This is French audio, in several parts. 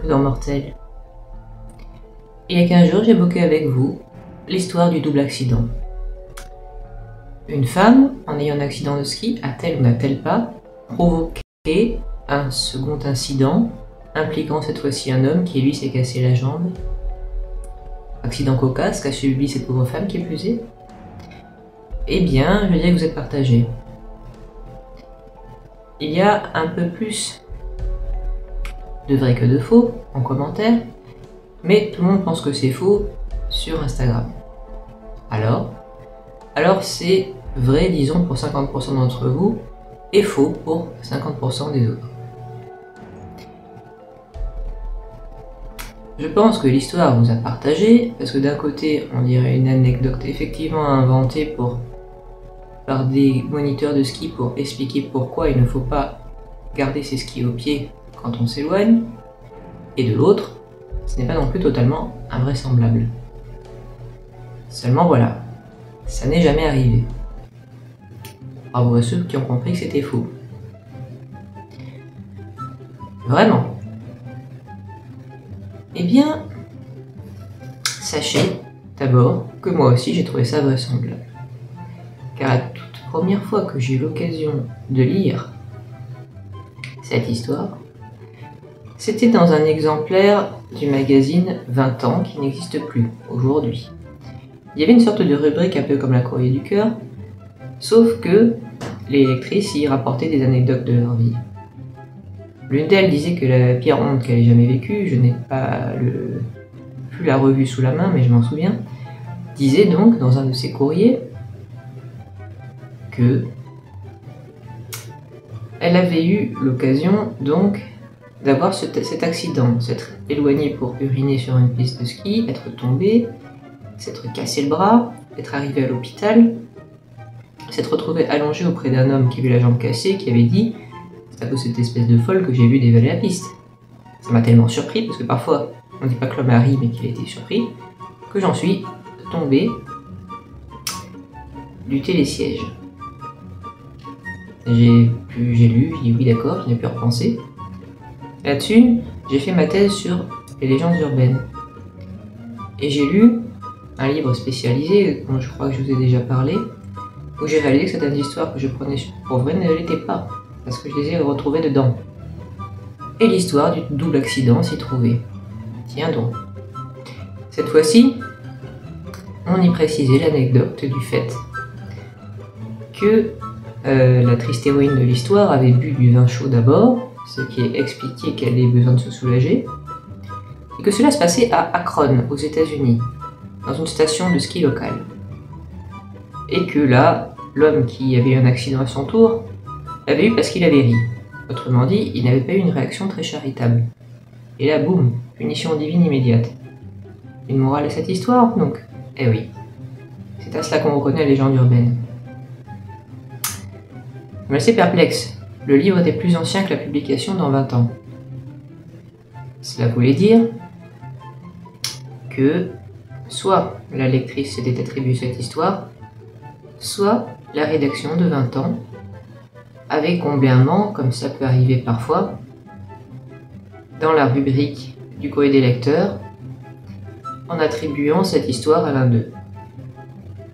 prudents mortels. Il y a 15 jours, j'évoquais avec vous l'histoire du double accident. Une femme, en ayant un accident de ski, a-t-elle ou n'a-t-elle pas provoqué un second incident impliquant cette fois-ci un homme qui, lui, s'est cassé la jambe? Accident cocasse qu'a subi cette pauvre femme qui est plus est? Eh bien, je dirais que vous êtes partagés. Il y a un peu plus de vrai que de faux en commentaire, mais tout le monde pense que c'est faux sur Instagram. Alors c'est vrai, disons, pour 50% d'entre vous, et faux pour 50% des autres. Je pense que l'histoire vous a partagé, parce que d'un côté, on dirait une anecdote effectivement inventée par des moniteurs de ski pour expliquer pourquoi il ne faut pas garder ses skis au pied quand on s'éloigne, et de l'autre, ce n'est pas non plus totalement invraisemblable. Seulement voilà, ça n'est jamais arrivé. Bravo à ceux qui ont compris que c'était faux. Vraiment. Eh bien, sachez d'abord que moi aussi j'ai trouvé ça vraisemblable. Car la toute première fois que j'ai eu l'occasion de lire cette histoire, c'était dans un exemplaire du magazine 20 ans qui n'existe plus aujourd'hui. Il y avait une sorte de rubrique un peu comme la Courrier du Cœur, sauf que les lectrices y rapportaient des anecdotes de leur vie. L'une d'elles disait que la pire honte qu'elle ait jamais vécue, je n'ai pas plus la revue sous la main, mais je m'en souviens, disait donc dans un de ses courriers que elle avait eu l'occasion donc d'avoir cet accident, s'être éloignée pour uriner sur une piste de ski, être tombée, s'être cassé le bras, être arrivée à l'hôpital, s'être retrouvée allongée auprès d'un homme qui avait la jambe cassée, qui avait dit « C'est à cause de cette espèce de folle que j'ai vu dévaler la piste ». Ça m'a tellement surpris, parce que parfois on ne dit pas que l'homme a ri, mais qu'il a été surpris, que j'en suis tombée du télésiège. J'ai lu, j'ai dit oui d'accord, je n'ai plus repensé. Là-dessus, j'ai fait ma thèse sur les légendes urbaines. Et j'ai lu un livre spécialisé, dont je crois que je vous ai déjà parlé, où j'ai réalisé que certaines histoires que je prenais pour vraies ne l'étaient pas, parce que je les ai retrouvées dedans. Et l'histoire du double accident s'y trouvait. Tiens donc. Cette fois-ci, on y précisait l'anecdote du fait que la triste héroïne de l'histoire avait bu du vin chaud d'abord, ce qui expliquait qu'elle ait besoin de se soulager, et que cela se passait à Akron, aux États-Unis, dans une station de ski locale. Et que là, l'homme qui avait eu un accident à son tour l'avait eu parce qu'il avait ri. Autrement dit, il n'avait pas eu une réaction très charitable. Et là, boum, punition divine immédiate. Une morale à cette histoire, donc? Eh oui. C'est à cela qu'on reconnaît la légende urbaine. Je me laissais perplexe. Le livre était plus ancien que la publication dans 20 ans. Cela voulait dire que soit la lectrice s'était attribuée cette histoire, soit la rédaction de 20 ans avait comblé un manque, comme ça peut arriver parfois, dans la rubrique du courrier des lecteurs, en attribuant cette histoire à l'un d'eux,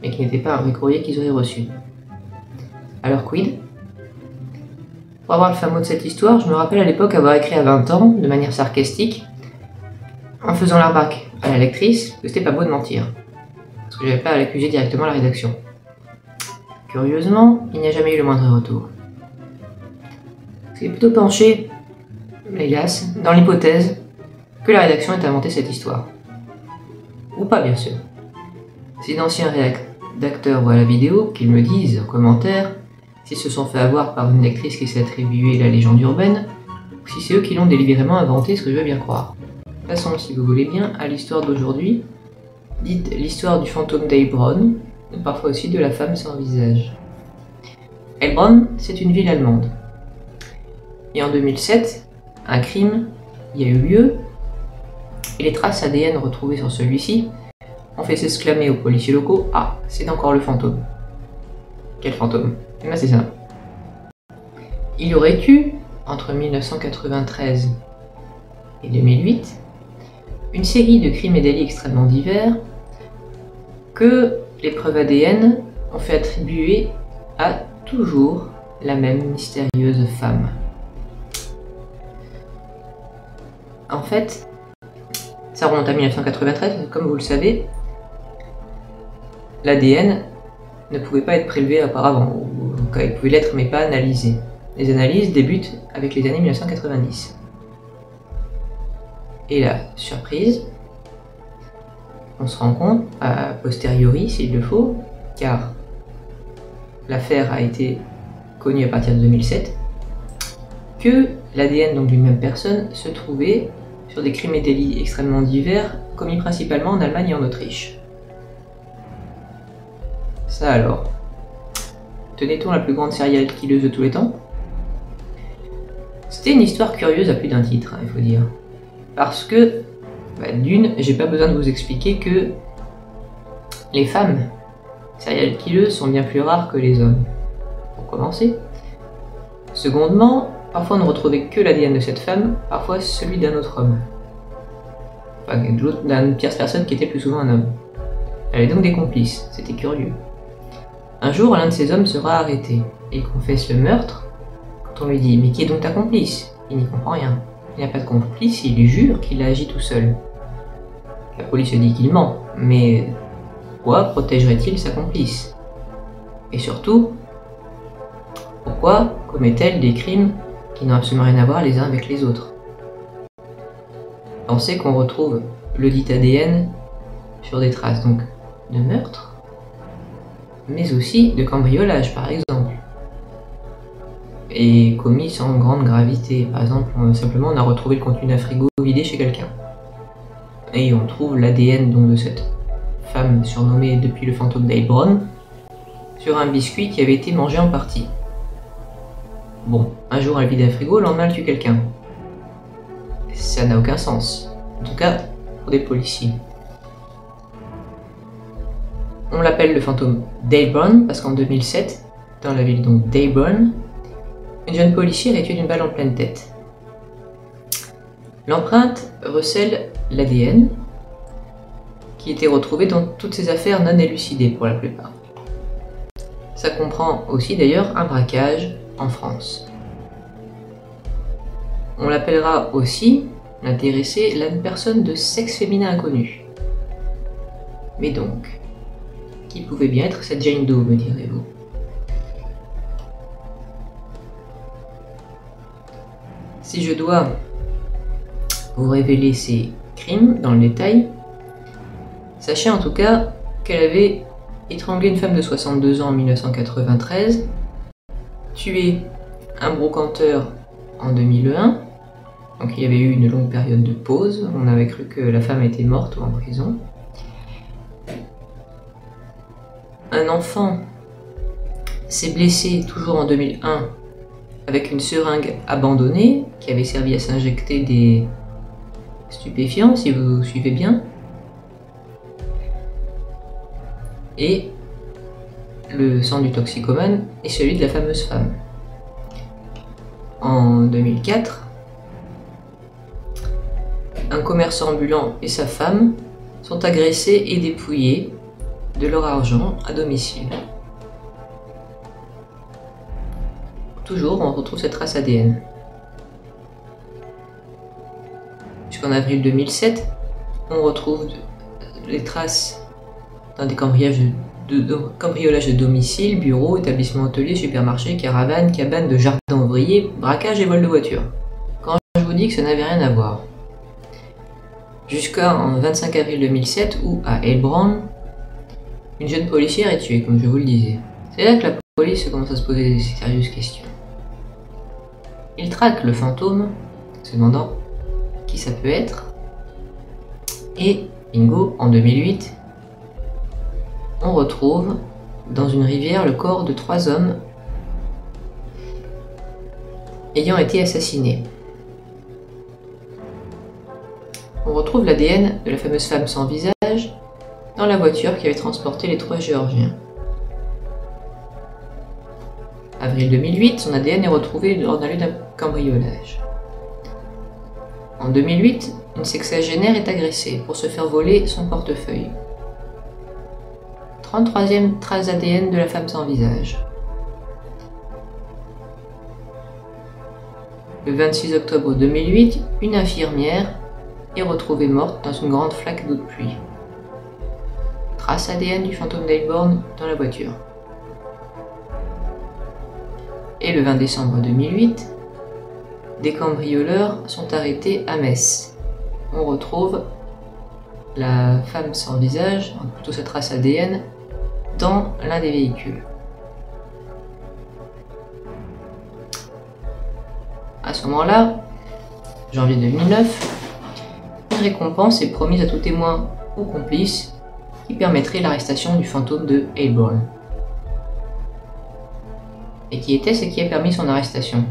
mais qui n'était pas un vrai courrier qu'ils auraient reçu. Alors quid? Pour avoir le fin mot de cette histoire, je me rappelle à l'époque avoir écrit à 20 ans, de manière sarcastique, en faisant la remarque à la lectrice que c'était pas beau de mentir, parce que j'avais pas à l'accuser directement à la rédaction. Curieusement, il n'y a jamais eu le moindre retour. C'est plutôt penché, hélas, dans l'hypothèse que la rédaction ait inventé cette histoire. Ou pas, bien sûr. Si d'anciens rédacteurs voient la vidéo, qu'ils me disent en commentaire s'ils se sont fait avoir par une lectrice qui s'est attribuée la légende urbaine, ou si c'est eux qui l'ont délibérément inventé, ce que je veux bien croire. Passons, si vous voulez bien, à l'histoire d'aujourd'hui, dite l'histoire du fantôme d'Heilbronn, ou parfois aussi de la femme sans visage. Heilbronn, c'est une ville allemande. Et en 2007, un crime y a eu lieu, et les traces ADN retrouvées sur celui-ci ont fait s'exclamer aux policiers locaux « Ah, c'est encore le fantôme !» Quel fantôme? Eh bien c'est ça. Il aurait eu, entre 1993 et 2008, une série de crimes et délits extrêmement divers que les preuves ADN ont fait attribuer à toujours la même mystérieuse femme. En fait, ça remonte à 1993, comme vous le savez, l'ADN ne pouvait pas être prélevé auparavant, ou il pouvait l'être mais pas analysé. Les analyses débutent avec les années 1990. Et la surprise, on se rend compte, a posteriori s'il le faut, car l'affaire a été connue à partir de 2007, que l'ADN donc d'une même personne se trouvait sur des crimes et délits extrêmement divers, commis principalement en Allemagne et en Autriche. Ça alors, tenait-on la plus grande serial killeuse de tous les temps? C'était une histoire curieuse à plus d'un titre, il faut dire. Parce que, d'une, j'ai pas besoin de vous expliquer que les femmes serial killeuses sont bien plus rares que les hommes, pour commencer. Secondement, parfois on ne retrouvait que l'ADN de cette femme, parfois celui d'un autre homme. Enfin, d'une tierce personne qui était plus souvent un homme. Elle avait donc des complices, c'était curieux. Un jour, l'un de ces hommes sera arrêté. Il confesse le meurtre. Quand on lui dit « Mais qui est donc ta complice ?» Il n'y comprend rien. Il n'a pas de complice, il jure qu'il a agi tout seul. La police dit qu'il ment, mais pourquoi protégerait-il sa complice? Et surtout, pourquoi commet-elle des crimes qui n'ont absolument rien à voir les uns avec les autres? Pensez qu'on retrouve le dit ADN sur des traces donc de meurtre, mais aussi de cambriolage par exemple, et commis sans grande gravité. Par exemple, simplement on a retrouvé le contenu d'un frigo vidé chez quelqu'un, et on trouve l'ADN donc de cette femme surnommée depuis le fantôme Dale Brown sur un biscuit qui avait été mangé en partie. Bon, un jour elle vide un frigo, le lendemain elle tue quelqu'un. Ça n'a aucun sens, en tout cas pour des policiers. On l'appelle le fantôme Dale Brown parce qu'en 2007, dans la ville donc d'Heyburn, une jeune policière est tuée d'une balle en pleine tête. L'empreinte recèle l'ADN qui était retrouvé dans toutes ces affaires non élucidées pour la plupart. Ça comprend aussi d'ailleurs un braquage en France. On l'appellera aussi, l'intéressé, la personne de sexe féminin inconnu. Mais donc, qui pouvait bien être cette Jane Doe, me direz-vous? Si je dois vous révéler ces crimes dans le détail, sachez en tout cas qu'elle avait étranglé une femme de 62 ans en 1993, tué un brocanteur en 2001, donc il y avait eu une longue période de pause, on avait cru que la femme était morte ou en prison. Un enfant s'est blessé toujours en 2001 avec une seringue abandonnée qui avait servi à s'injecter des stupéfiants, si vous suivez bien. Et le sang du toxicomane est celui de la fameuse femme. En 2004, un commerçant ambulant et sa femme sont agressés et dépouillés de leur argent à domicile. Toujours, on retrouve cette trace ADN. Jusqu'en avril 2007, on retrouve les traces dans des cambriolages de domicile, bureaux, établissements hôteliers, supermarchés, caravanes, cabanes de jardins ouvriers, braquages et vols de voitures. Quand je vous dis que ça n'avait rien à voir. Jusqu'en 25 avril 2007 où, à Heilbronn, une jeune policière est tuée, comme je vous le disais. C'est là que la police commence à se poser des sérieuses questions. Il traque le fantôme, se demandant qui ça peut être. Et, bingo, en 2008, on retrouve dans une rivière le corps de 3 hommes ayant été assassinés. On retrouve l'ADN de la fameuse femme sans visage dans la voiture qui avait transporté les 3 Géorgiens. Avril 2008, son ADN est retrouvé lors d'un lieu d'un cambriolage. En 2008, une sexagénaire est agressée pour se faire voler son portefeuille. 33e trace ADN de la femme sans visage. Le 26 octobre 2008, une infirmière est retrouvée morte dans une grande flaque d'eau de pluie. Trace ADN du fantôme d'Ailborn dans la voiture. Et le 20 décembre 2008, des cambrioleurs sont arrêtés à Metz. On retrouve la femme sans visage, plutôt sa trace ADN, dans l'un des véhicules. À ce moment-là, janvier 2009, une récompense est promise à tout témoin ou complice qui permettrait l'arrestation du fantôme de Ailborn. Et qui était-ce qui a permis son arrestation?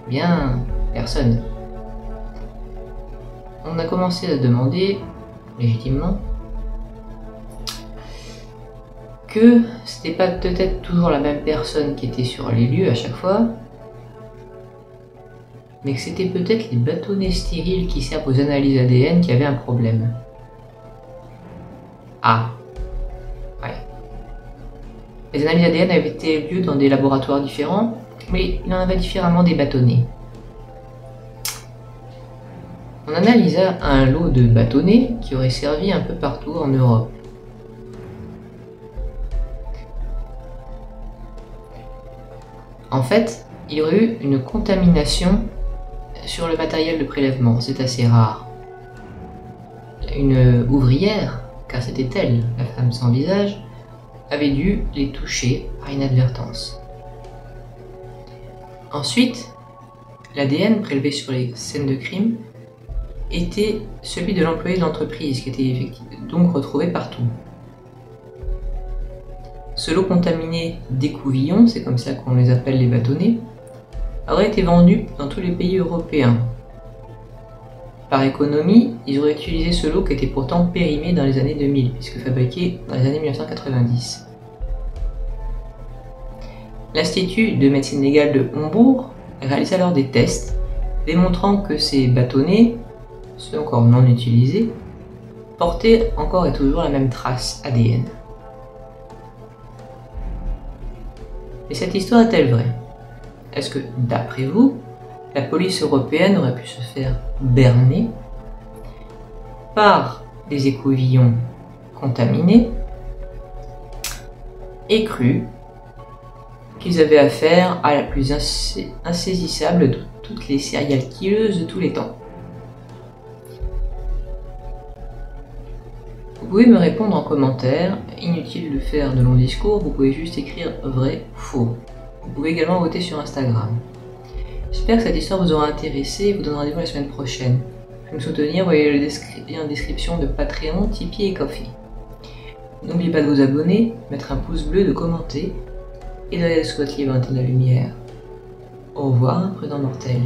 Eh bien, personne. On a commencé à demander, légitimement, que c'était pas peut-être toujours la même personne qui était sur les lieux à chaque fois, mais que c'était peut-être les bâtonnets stériles qui servent aux analyses ADN qui avaient un problème. Ah, ouais. Les analyses ADN avaient été lieu dans des laboratoires différents, mais il en avait différemment des bâtonnets. On analysa un lot de bâtonnets qui aurait servi un peu partout en Europe. En fait, il y aurait eu une contamination sur le matériel de prélèvement, c'est assez rare. Une ouvrière, car c'était elle, la femme sans visage, avait dû les toucher par inadvertance. Ensuite, l'ADN prélevé sur les scènes de crime était celui de l'employé de l'entreprise, qui était donc retrouvé partout. Ce lot contaminé d'écouvillons, c'est comme ça qu'on les appelle les bâtonnets, aurait été vendu dans tous les pays européens. Par économie, ils auraient utilisé ce lot qui était pourtant périmé dans les années 2000, puisque fabriqué dans les années 1990. L'Institut de médecine légale de Hombourg réalisa alors des tests démontrant que ces bâtonnets, ceux encore non utilisés, portaient encore et toujours la même trace ADN. Mais cette histoire est-elle vraie? Est-ce que, d'après vous, la police européenne aurait pu se faire berner par des écouvillons contaminés et cru qu'ils avaient affaire à la plus insaisissable de toutes les serial killeuses de tous les temps? Vous pouvez me répondre en commentaire, inutile de faire de longs discours, vous pouvez juste écrire vrai ou faux. Vous pouvez également voter sur Instagram. J'espère que cette histoire vous aura intéressé et vous donne rendez-vous la semaine prochaine. Pour me soutenir, voyez le lien en description de Patreon, Tipeee et Ko-fi. N'oubliez pas de vous abonner, mettre un pouce bleu, de commenter et d'aller sur votre livre de la lumière. Au revoir, imprudent mortel.